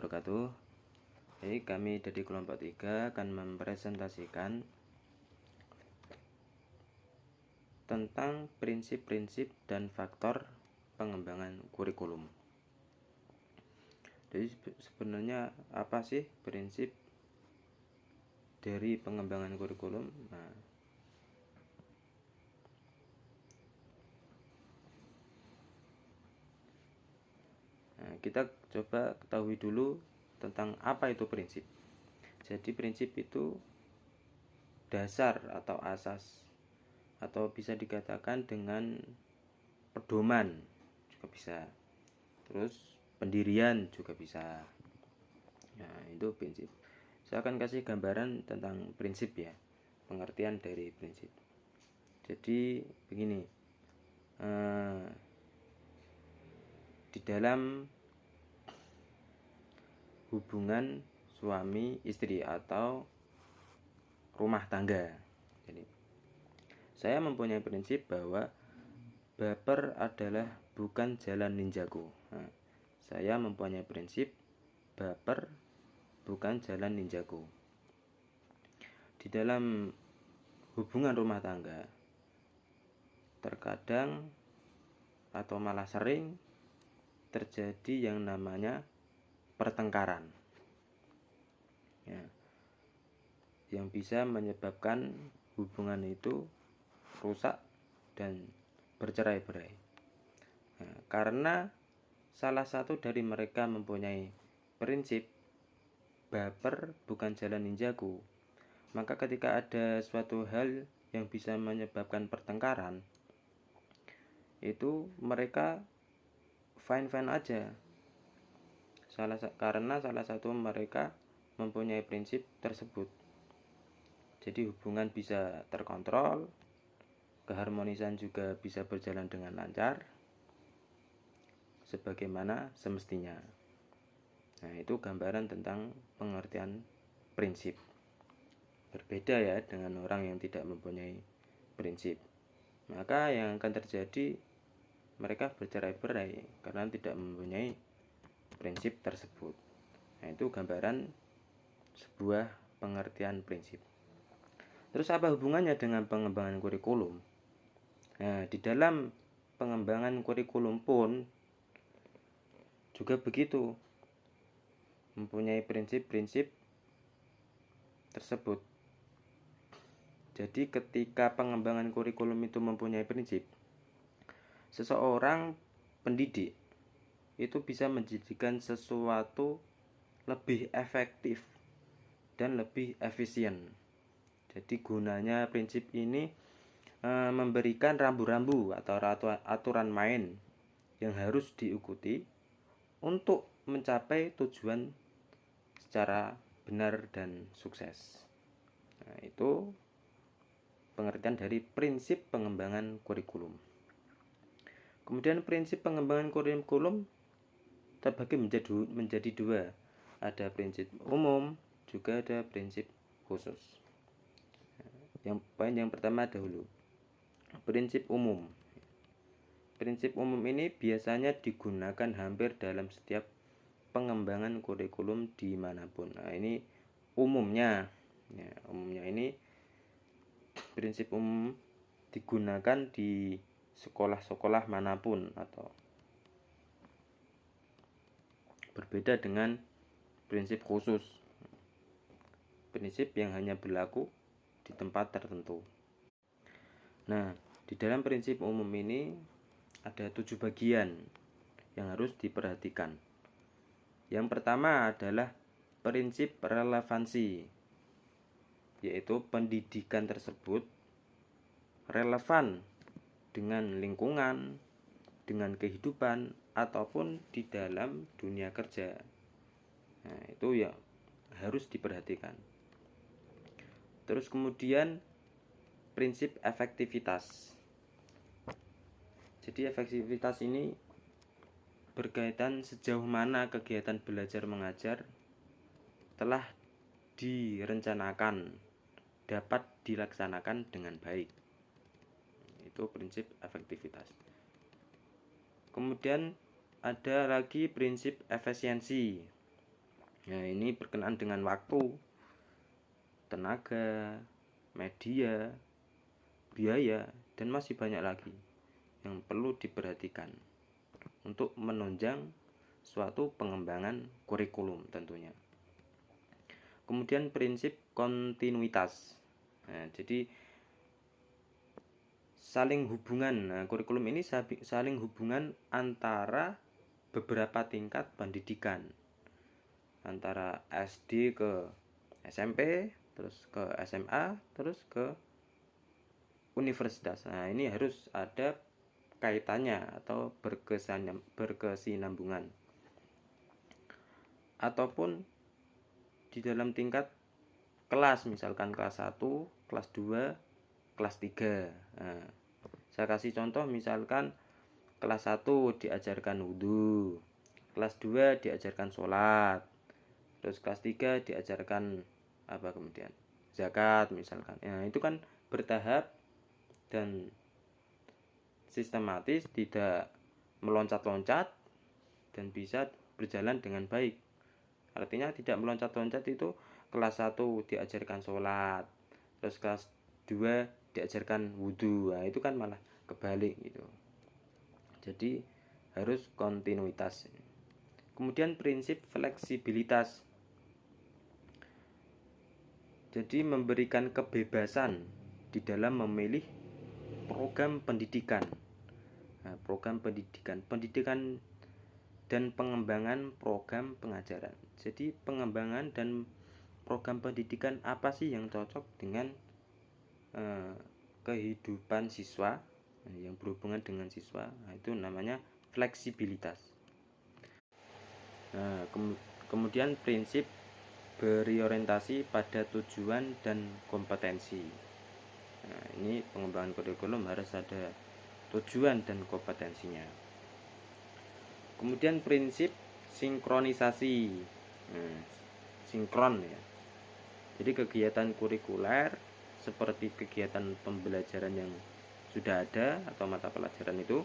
wabarakatuh. Jadi kami dari kelompok 3 akan mempresentasikan tentang prinsip-prinsip dan faktor pengembangan kurikulum. Jadi sebenarnya apa sih prinsip dari pengembangan kurikulum? Kita coba ketahui dulu tentang apa itu prinsip. Jadi prinsip itu dasar atau asas, atau bisa dikatakan dengan pedoman juga bisa, terus pendirian juga bisa. Nah, itu prinsip. Saya akan kasih gambaran tentang prinsip ya, pengertian dari prinsip. Jadi begini, di dalam hubungan suami istri atau rumah tangga, jadi saya mempunyai prinsip bahwa baper adalah bukan jalan ninjaku. Saya mempunyai prinsip baper bukan jalan ninjaku. Di dalam hubungan rumah tangga, terkadang atau malah sering terjadi yang namanya pertengkaran, yang bisa menyebabkan hubungan itu rusak dan bercerai-berai. Karena salah satu dari mereka mempunyai prinsip baper bukan jalan ninjaku, maka ketika ada suatu hal yang bisa menyebabkan pertengkaran, itu mereka fine-fine aja. Karena salah satu mereka mempunyai prinsip tersebut. Jadi hubungan bisa terkontrol, keharmonisan juga bisa berjalan dengan lancar sebagaimana semestinya. Nah, itu gambaran tentang pengertian prinsip. Berbeda ya dengan orang yang tidak mempunyai prinsip. Maka yang akan terjadi, mereka bercerai-berai karena tidak mempunyai prinsip tersebut. Nah, itu gambaran sebuah pengertian prinsip. Terus apa hubungannya dengan pengembangan kurikulum? Nah, di dalam pengembangan kurikulum pun juga begitu, mempunyai prinsip-prinsip tersebut. Jadi ketika pengembangan kurikulum itu mempunyai prinsip, seseorang pendidik itu bisa menjadikan sesuatu lebih efektif dan lebih efisien. Jadi gunanya prinsip ini memberikan rambu-rambu atau aturan main yang harus diikuti untuk mencapai tujuan secara benar dan sukses. Nah, itu pengertian dari prinsip pengembangan kurikulum. Kemudian prinsip pengembangan kurikulum terbagi menjadi dua. Ada prinsip umum, juga ada prinsip khusus. Yang pertama dahulu, prinsip umum. Prinsip umum ini biasanya digunakan hampir dalam setiap pengembangan kurikulum dimanapun. Nah, ini umumnya. Ya, umumnya ini prinsip umum digunakan di sekolah-sekolah manapun, atau berbeda dengan prinsip khusus, prinsip yang hanya berlaku di tempat tertentu. Nah, di dalam prinsip umum ini ada 7 bagian yang harus diperhatikan. Yang pertama adalah prinsip relevansi, yaitu pendidikan tersebut relevan dengan lingkungan, dengan kehidupan, ataupun di dalam dunia kerja. Nah, itu ya harus diperhatikan. Terus kemudian prinsip efektivitas. Jadi efektivitas ini berkaitan sejauh mana kegiatan belajar mengajar telah direncanakan dapat dilaksanakan dengan baik. Itu prinsip efektivitas. Kemudian ada lagi prinsip efisiensi. Nah, ini berkenaan dengan waktu, tenaga, media, biaya, dan masih banyak lagi yang perlu diperhatikan untuk menunjang suatu pengembangan kurikulum tentunya. Kemudian prinsip kontinuitas. Nah, jadi saling hubungan. Nah, kurikulum ini saling hubungan antara beberapa tingkat pendidikan, antara SD ke SMP, terus ke SMA, terus ke universitas. Nah, ini harus ada kaitannya atau berkesinambungan. Ataupun di dalam tingkat kelas, misalkan kelas 1, kelas 2, kelas 3. Nah, saya kasih contoh, misalkan kelas 1 diajarkan wudhu, kelas 2 diajarkan sholat, terus kelas 3 diajarkan apa kemudian? Zakat misalkan. Nah, itu kan bertahap dan sistematis, tidak meloncat-loncat dan bisa berjalan dengan baik. Artinya tidak meloncat-loncat itu kelas 1 diajarkan sholat, terus kelas 2 diajarkan wudhu. Nah, itu kan malah kebalik gitu. Jadi harus kontinuitas. Kemudian prinsip fleksibilitas. Jadi memberikan kebebasan di dalam memilih program pendidikan. Nah, program pendidikan dan pengembangan program pengajaran. Jadi pengembangan dan program pendidikan apa sih yang cocok dengan kehidupan siswa, yang berhubungan dengan siswa. Nah, itu namanya fleksibilitas. Nah, kemudian prinsip berorientasi pada tujuan dan kompetensi. Nah, ini pengembangan kurikulum harus ada tujuan dan kompetensinya. Kemudian prinsip sinkronisasi. Nah, sinkron ya. Jadi kegiatan kurikuler seperti kegiatan pembelajaran yang sudah ada atau mata pelajaran itu.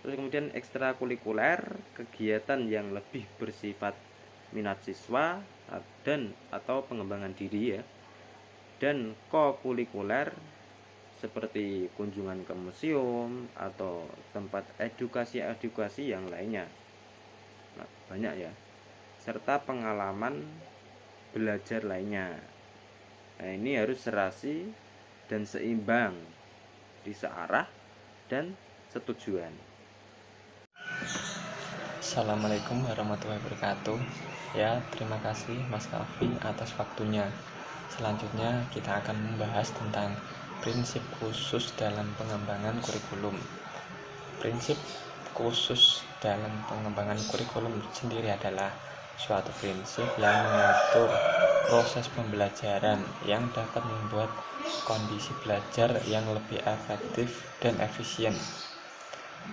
Terus kemudian ekstrakurikuler, kegiatan yang lebih bersifat minat siswa dan atau pengembangan diri ya. Dan kokurikuler seperti kunjungan ke museum atau tempat edukasi yang lainnya. Nah, banyak ya. Serta pengalaman belajar lainnya. Nah, ini harus serasi dan seimbang, disearah dan setujuan. Assalamualaikum warahmatullahi wabarakatuh. Ya, terima kasih Mas Kavi atas waktunya. Selanjutnya kita akan membahas tentang prinsip khusus dalam pengembangan kurikulum. Prinsip khusus dalam pengembangan kurikulum sendiri adalah suatu prinsip yang mengatur proses pembelajaran yang dapat membuat kondisi belajar yang lebih efektif dan efisien.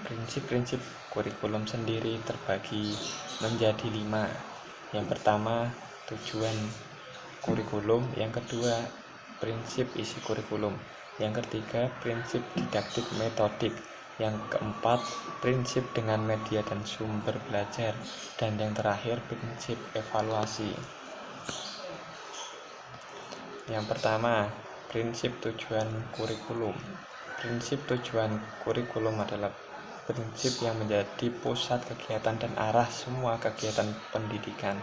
Prinsip-prinsip kurikulum sendiri terbagi menjadi 5. Yang pertama, tujuan kurikulum. Yang kedua, prinsip isi kurikulum. Yang ketiga, prinsip didaktik metodik. Yang keempat, prinsip dengan media dan sumber belajar. Dan yang terakhir, prinsip evaluasi. Yang pertama, prinsip tujuan kurikulum. Prinsip tujuan kurikulum adalah prinsip yang menjadi pusat kegiatan dan arah semua kegiatan pendidikan.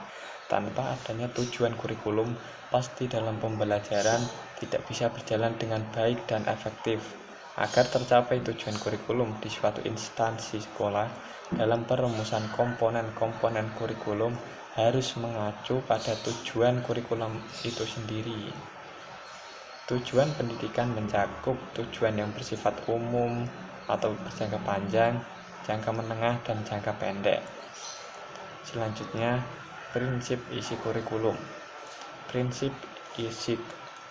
Tanpa adanya tujuan kurikulum, pasti dalam pembelajaran tidak bisa berjalan dengan baik dan efektif. Agar tercapai tujuan kurikulum di suatu instansi sekolah, dalam perumusan komponen-komponen kurikulum harus mengacu pada tujuan kurikulum itu sendiri. Tujuan pendidikan mencakup tujuan yang bersifat umum atau berjangka panjang, jangka menengah, dan jangka pendek. Selanjutnya, prinsip isi kurikulum. Prinsip isi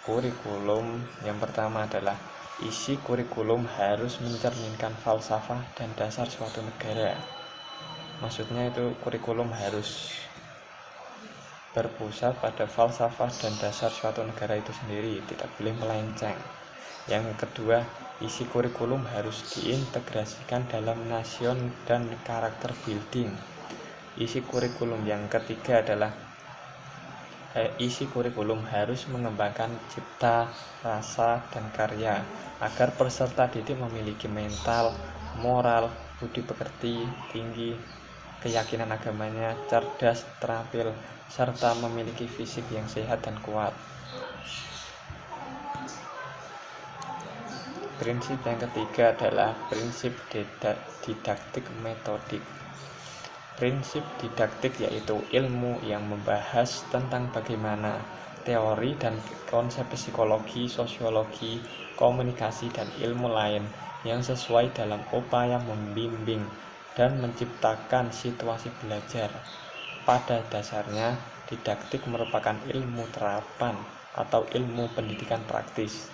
kurikulum yang pertama adalah isi kurikulum harus mencerminkan falsafah dan dasar suatu negara. Maksudnya itu kurikulum harus berpusat pada falsafah dan dasar suatu negara itu sendiri, tidak boleh melenceng. Yang kedua, isi kurikulum harus diintegrasikan dalam nasion dan karakter building. Isi kurikulum yang ketiga adalah isi kurikulum harus mengembangkan cipta, rasa, dan karya agar peserta didik memiliki mental, moral, budi pekerti tinggi, keyakinan agamanya, cerdas, terampil, serta memiliki fisik yang sehat dan kuat. Prinsip yang ketiga adalah prinsip didaktik metodik. Prinsip didaktik yaitu ilmu yang membahas tentang bagaimana teori dan konsep psikologi, sosiologi, komunikasi, dan ilmu lain yang sesuai dalam upaya membimbing dan menciptakan situasi belajar. Pada dasarnya, didaktik merupakan ilmu terapan atau ilmu pendidikan praktis.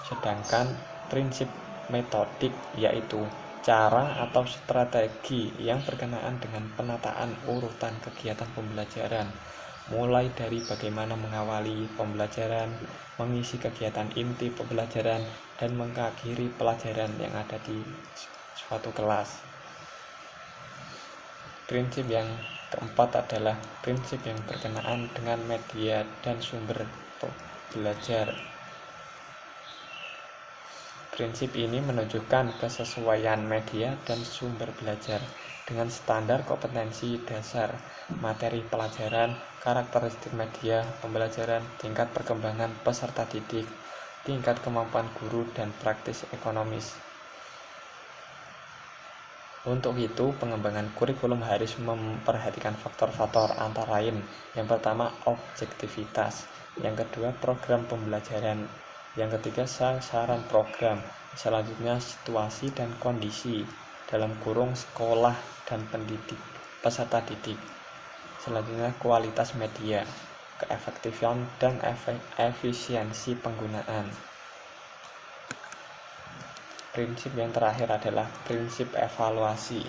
Sedangkan prinsip metodik yaitu cara atau strategi yang berkenaan dengan penataan urutan kegiatan pembelajaran, mulai dari bagaimana mengawali pembelajaran, mengisi kegiatan inti pembelajaran, dan mengakhiri pelajaran yang ada di suatu kelas. Prinsip yang keempat adalah prinsip yang berkenaan dengan media dan sumber belajar. Prinsip ini menunjukkan kesesuaian media dan sumber belajar dengan standar kompetensi dasar, materi pelajaran, karakteristik media pembelajaran, tingkat perkembangan peserta didik, tingkat kemampuan guru, dan praktis ekonomis. Untuk itu, pengembangan kurikulum harus memperhatikan faktor-faktor antara lain. Yang pertama, objektivitas. Yang kedua, program pembelajaran. Yang ketiga, sasaran program. Selanjutnya, situasi dan kondisi dalam kurung sekolah dan pendidik, peserta didik. Selanjutnya, kualitas media, keefektifan dan efisiensi penggunaan. Prinsip yang terakhir adalah prinsip evaluasi.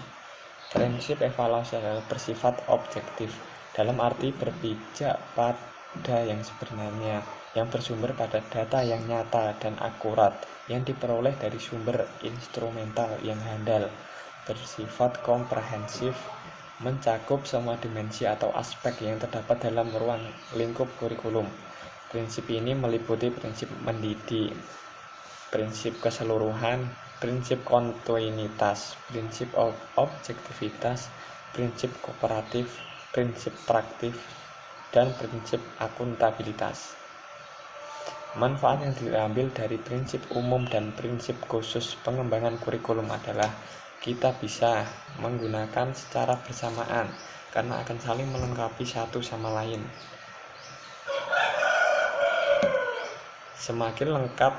Prinsip evaluasi adalah bersifat objektif, dalam arti berpijak pada yang sebenarnya, yang bersumber pada data yang nyata dan akurat yang diperoleh dari sumber instrumental yang handal, bersifat komprehensif, mencakup semua dimensi atau aspek yang terdapat dalam ruang lingkup kurikulum. Prinsip ini meliputi prinsip mendidik, prinsip keseluruhan, prinsip kontinuitas, prinsip objektivitas, prinsip kooperatif, prinsip praktif, dan prinsip akuntabilitas. Manfaat yang diambil dari prinsip umum dan prinsip khusus pengembangan kurikulum adalah kita bisa menggunakan secara bersamaan karena akan saling melengkapi satu sama lain. Semakin lengkap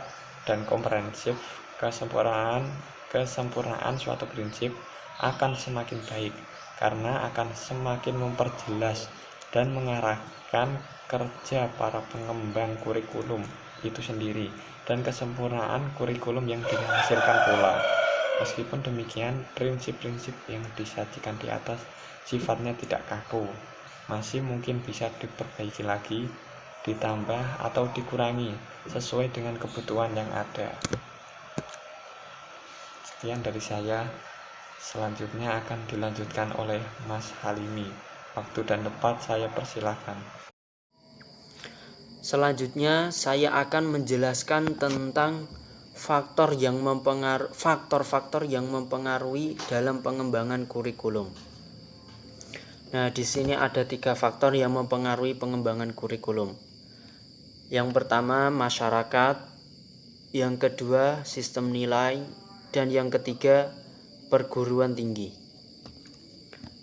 dan komprehensif kesempurnaan suatu prinsip akan semakin baik karena akan semakin memperjelas dan mengarahkan kerja para pengembang kurikulum itu sendiri dan kesempurnaan kurikulum yang dihasilkan pula. Meskipun demikian, prinsip-prinsip yang disajikan di atas sifatnya tidak kaku, masih mungkin bisa diperbaiki lagi, ditambah atau dikurangi sesuai dengan kebutuhan yang ada. Sekian dari saya. Selanjutnya akan dilanjutkan oleh Mas Halimi. Waktu dan tempat saya persilahkan. Selanjutnya saya akan menjelaskan tentang faktor-faktor yang mempengaruhi dalam pengembangan kurikulum. Nah, di sini ada 3 faktor yang mempengaruhi pengembangan kurikulum. Yang pertama, masyarakat, yang kedua, sistem nilai, dan yang ketiga, perguruan tinggi.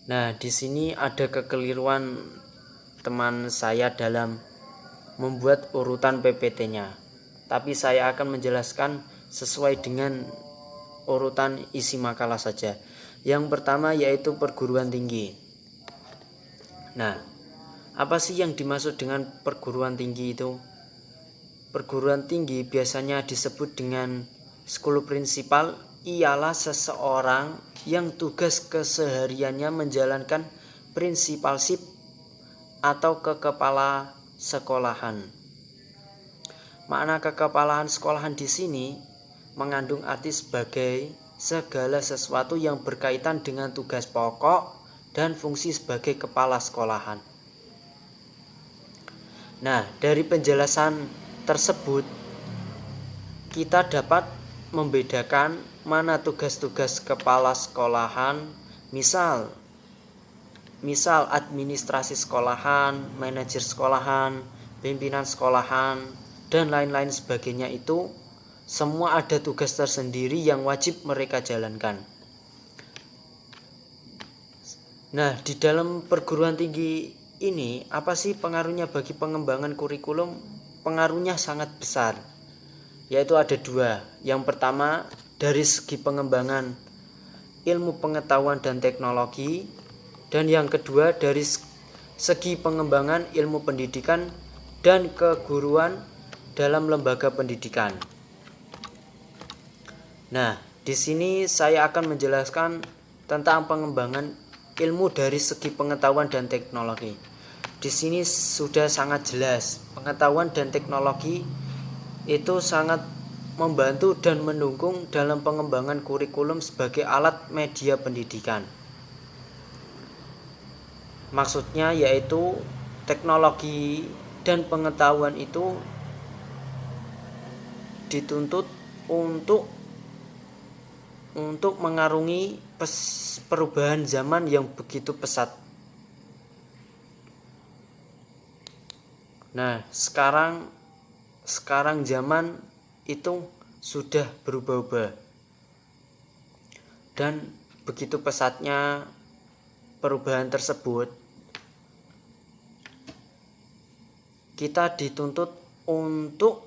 Nah, di sini ada kekeliruan teman saya dalam membuat urutan PPT-nya. Tapi saya akan menjelaskan sesuai dengan urutan isi makalah saja. Yang pertama yaitu perguruan tinggi. Nah, apa sih yang dimaksud dengan perguruan tinggi itu? Perguruan tinggi biasanya disebut dengan sekolah prinsipal, ialah seseorang yang tugas kesehariannya menjalankan prinsipalship atau kekepala sekolahan. Makna kekepalaan sekolahan di sini mengandung arti sebagai segala sesuatu yang berkaitan dengan tugas pokok dan fungsi sebagai kepala sekolahan. Nah, dari penjelasan tersebut kita dapat membedakan mana tugas-tugas kepala sekolahan, misal administrasi sekolahan, manajer sekolahan, pimpinan sekolahan, dan lain-lain sebagainya itu semua ada tugas tersendiri yang wajib mereka jalankan. Nah, di dalam perguruan tinggi ini apa sih pengaruhnya bagi pengembangan kurikulum? Pengaruhnya sangat besar, yaitu ada dua. Yang pertama, dari segi pengembangan ilmu pengetahuan dan teknologi, dan yang kedua dari segi pengembangan ilmu pendidikan dan keguruan dalam lembaga pendidikan. Nah, di sini saya akan menjelaskan tentang pengembangan ilmu dari segi pengetahuan dan teknologi. Di sini sudah sangat jelas, pengetahuan dan teknologi itu sangat membantu dan mendukung dalam pengembangan kurikulum sebagai alat media pendidikan. Maksudnya yaitu teknologi dan pengetahuan itu dituntut untuk mengarungi perubahan zaman yang begitu pesat. Nah, sekarang zaman itu sudah berubah-ubah, dan begitu pesatnya perubahan tersebut, kita dituntut untuk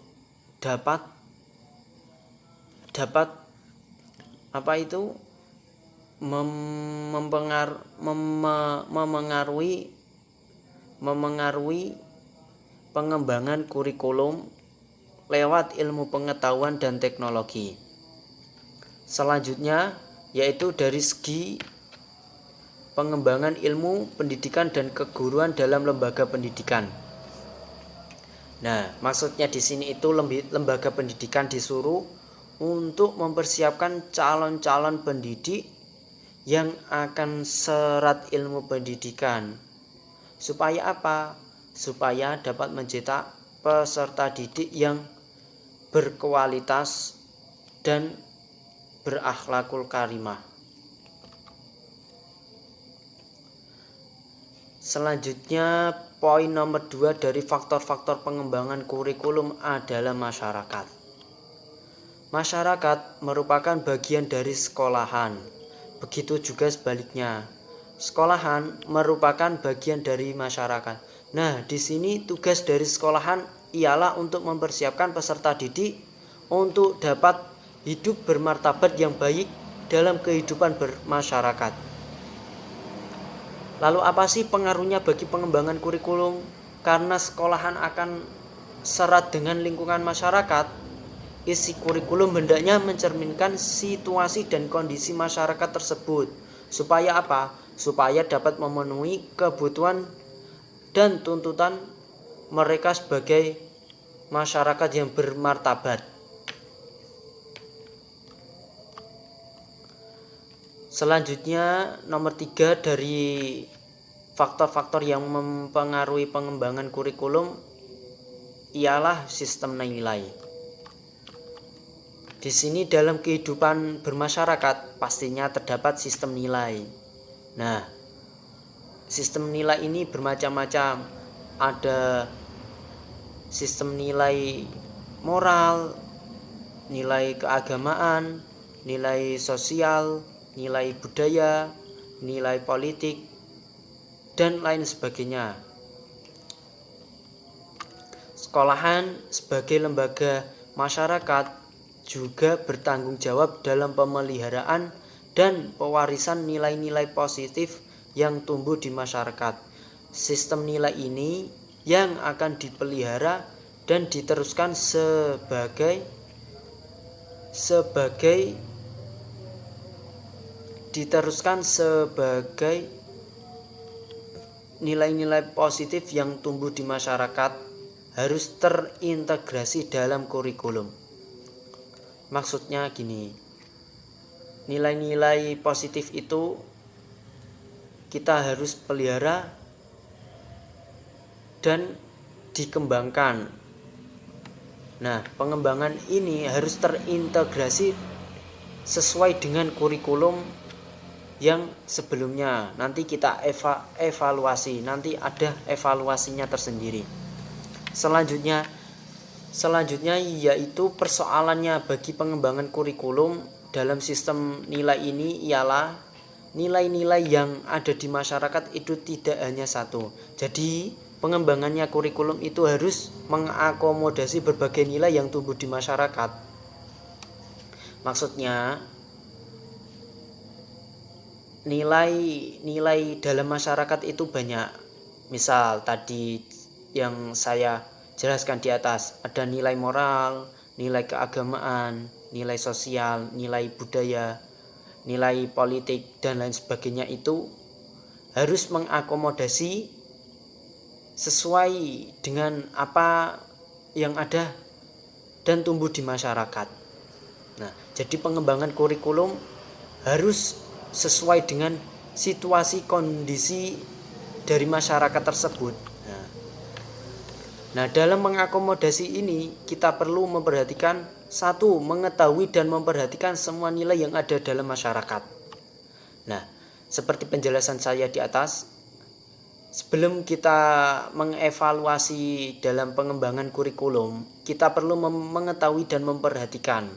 dapat memengaruhi pengembangan kurikulum lewat ilmu pengetahuan dan teknologi. Selanjutnya yaitu dari segi pengembangan ilmu pendidikan dan keguruan dalam lembaga pendidikan. Nah, maksudnya di sini itu lembaga pendidikan disuruh untuk mempersiapkan calon-calon pendidik yang akan serat ilmu pendidikan. Supaya apa? Supaya dapat mencetak peserta didik yang berkualitas dan berakhlakul karimah. Selanjutnya, poin nomor 2 dari faktor-faktor pengembangan kurikulum adalah masyarakat. Masyarakat merupakan bagian dari sekolahan. Begitu juga sebaliknya. Sekolahan merupakan bagian dari masyarakat. Nah, di sini tugas dari sekolahan ialah untuk mempersiapkan peserta didik untuk dapat hidup bermartabat yang baik dalam kehidupan bermasyarakat. Lalu apa sih pengaruhnya bagi pengembangan kurikulum? Karena sekolahan akan serat dengan lingkungan masyarakat, isi kurikulum hendaknya mencerminkan situasi dan kondisi masyarakat tersebut. Supaya apa? Supaya dapat memenuhi kebutuhan dan tuntutan mereka sebagai masyarakat yang bermartabat. Selanjutnya, nomor 3 dari faktor-faktor yang mempengaruhi pengembangan kurikulum ialah sistem nilai. Di sini dalam kehidupan bermasyarakat pastinya terdapat sistem nilai. Nah, sistem nilai ini bermacam-macam. Ada sistem nilai moral, nilai keagamaan, nilai sosial, nilai budaya, nilai politik, dan lain sebagainya. Sekolahan sebagai lembaga masyarakat juga bertanggung jawab dalam pemeliharaan dan pewarisan nilai-nilai positif yang tumbuh di masyarakat. Sistem nilai ini yang akan dipelihara dan diteruskan sebagai nilai-nilai positif yang tumbuh di masyarakat harus terintegrasi dalam kurikulum. Maksudnya gini, nilai-nilai positif itu kita harus pelihara dan dikembangkan. Nah, pengembangan ini harus terintegrasi sesuai dengan kurikulum yang sebelumnya. Nanti kita evaluasi, nanti ada evaluasinya tersendiri. Selanjutnya yaitu persoalannya bagi pengembangan kurikulum dalam sistem nilai ini ialah nilai-nilai yang ada di masyarakat itu tidak hanya satu. Jadi pengembangannya kurikulum itu harus mengakomodasi berbagai nilai yang tumbuh di masyarakat. Maksudnya nilai dalam masyarakat itu banyak. Misal tadi yang saya jelaskan di atas, ada nilai moral, nilai keagamaan, nilai sosial, nilai budaya, nilai politik dan lain sebagainya. Itu harus mengakomodasi sesuai dengan apa yang ada dan tumbuh di masyarakat. Nah, jadi pengembangan kurikulum harus sesuai dengan situasi kondisi dari masyarakat tersebut. Nah, dalam mengakomodasi ini kita perlu memperhatikan satu, mengetahui dan memperhatikan semua nilai yang ada dalam masyarakat. Nah, seperti penjelasan saya di atas, sebelum kita mengevaluasi dalam pengembangan kurikulum, kita perlu mengetahui dan memperhatikan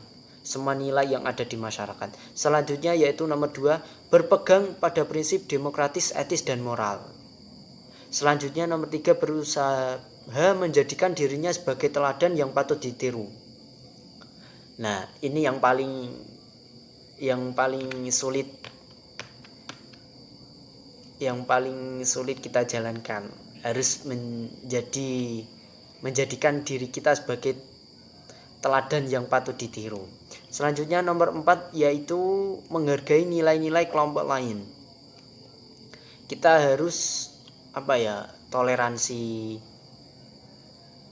semua nilai yang ada di masyarakat. Selanjutnya yaitu nomor 2, berpegang pada prinsip demokratis, etis, dan moral. Selanjutnya nomor 3, berusaha menjadikan dirinya sebagai teladan yang patut ditiru. Nah, ini yang paling sulit kita jalankan. Harus menjadikan diri kita sebagai teladan yang patut ditiru. Selanjutnya nomor 4 yaitu menghargai nilai-nilai kelompok lain. Kita harus toleransi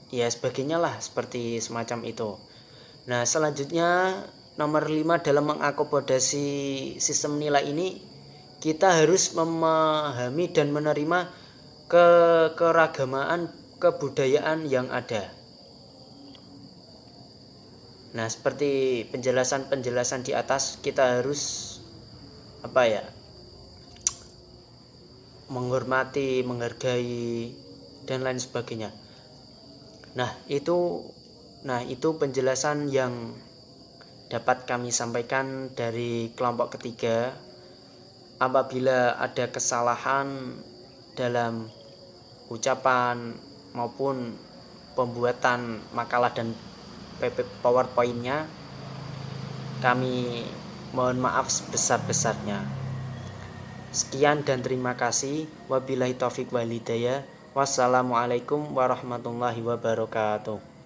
ya sebagainya lah, seperti semacam itu. Nah, selanjutnya nomor 5, dalam mengakomodasi sistem nilai ini kita harus memahami dan menerima keragamaan kebudayaan yang ada. Nah, seperti penjelasan di atas, kita harus menghormati, menghargai dan lain sebagainya. Nah, itu penjelasan yang dapat kami sampaikan dari kelompok ketiga. Apabila ada kesalahan dalam ucapan maupun pembuatan makalah dan PowerPoint-nya, kami mohon maaf sebesar-besarnya. Sekian dan terima kasih. Wabillahi taufik wal hidayah. Wassalamualaikum warahmatullahi wabarakatuh.